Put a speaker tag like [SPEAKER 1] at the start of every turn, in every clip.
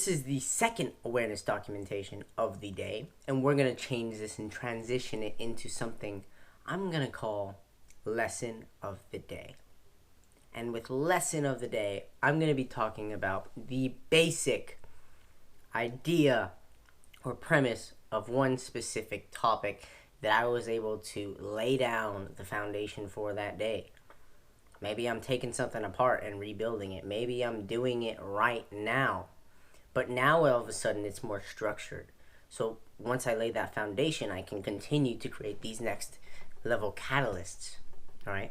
[SPEAKER 1] this is the second awareness documentation of the day, and we're going to change this and transition it into something I'm going to call lesson of the day. And with lesson of the day, I'm going to be talking about the basic idea or premise of one specific topic that I was able to lay down the foundation for that day. Maybe I'm taking something apart and rebuilding it. Maybe I'm doing it right now. But now all of a sudden it's more structured. So once I lay that foundation, I can continue to create these next level catalysts. All right.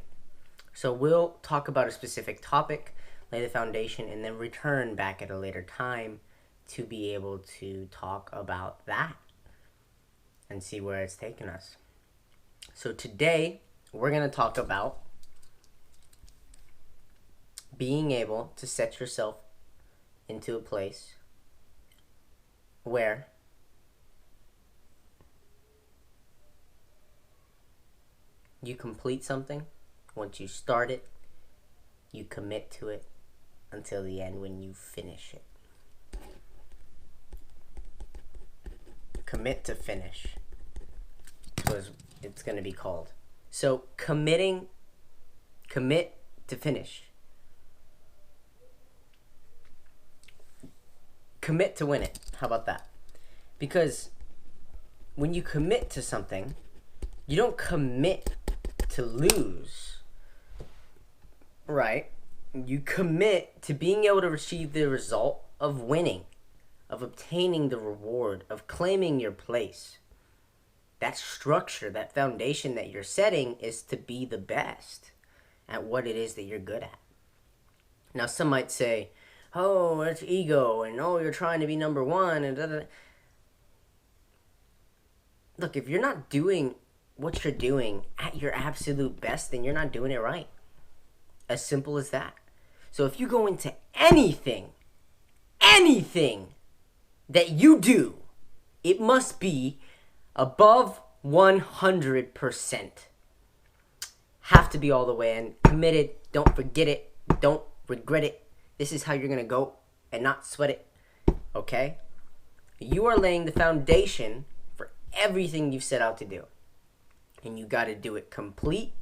[SPEAKER 1] So we'll talk about a specific topic, lay the foundation, and then return back at a later time to be able to talk about that and see where it's taken us. So today we're going to talk about being able to set yourself into a place where you complete something. Once you start it, you commit to it until the end when you finish it. Commit to finish is it's going to be called. So commit to finish. Commit to win it. How about that? Because when you commit to something, you don't commit to lose. Right? You commit to being able to receive the result of winning, of obtaining the reward, of claiming your place. That structure, that foundation that you're setting is to be the best at what it is that you're good at. Now, some might say, oh, it's ego, and oh, you're trying to be number one, and da-da-da. Look, if you're not doing what you're doing at your absolute best, then you're not doing it right. As simple as that. So if you go into anything that you do, it must be above 100%. Have to be all the way in. Committed. Don't forget it. Don't regret it. This is how you're going to go and not sweat it. Okay? You are laying the foundation for everything you've set out to do. And you got to do it complete.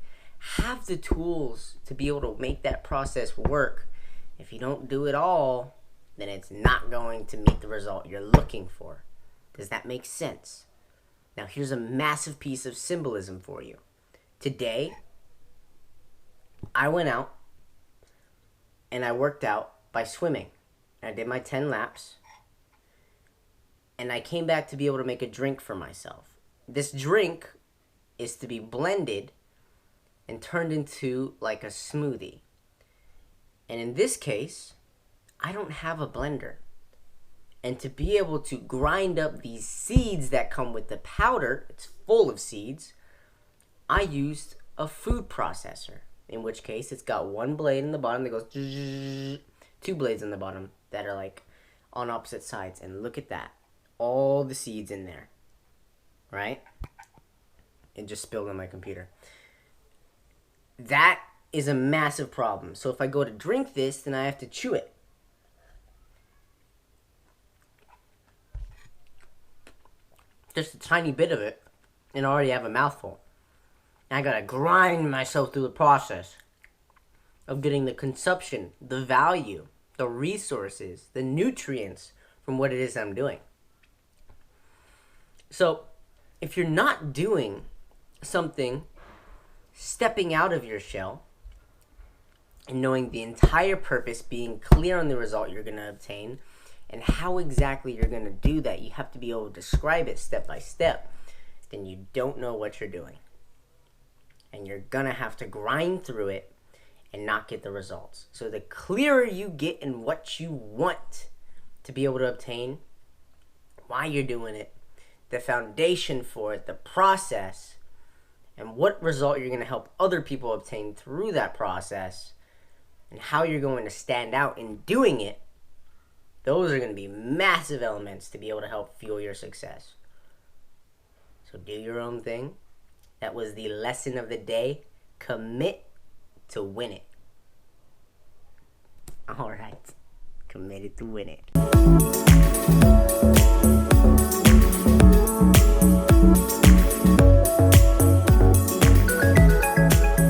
[SPEAKER 1] Have the tools to be able to make that process work. If you don't do it all, then it's not going to meet the result you're looking for. Does that make sense? Now here's a massive piece of symbolism for you. Today, I went out and I worked out by swimming. I did my 10 laps. And I came back to be able to make a drink for myself. This drink is to be blended and turned into like a smoothie. And in this case, I don't have a blender. And to be able to grind up these seeds that come with the powder, it's full of seeds, I used a food processor. In which case, it's got one blade in the bottom that goes, two blades in the bottom that are like on opposite sides. And look at that. All the seeds in there. Right? It just spilled on my computer. That is a massive problem. So if I go to drink this, then I have to chew it. Just a tiny bit of it, and I already have a mouthful. And I gotta grind myself through the process of getting the consumption, the value, the resources, the nutrients from what it is I'm doing. So if you're not doing something, stepping out of your shell and knowing the entire purpose, being clear on the result you're going to obtain and how exactly you're going to do that, you have to be able to describe it step by step, then you don't know what you're doing. And you're going to have to grind through it and not get the results. So the clearer you get in what you want to be able to obtain, why you're doing it, the foundation for it, the process, and what result you're going to help other people obtain through that process, and how you're going to stand out in doing it, those are going to be massive elements to be able to help fuel your success. So do your own thing. That was the lesson of the day. Commit to win it. All right. Committed to win it.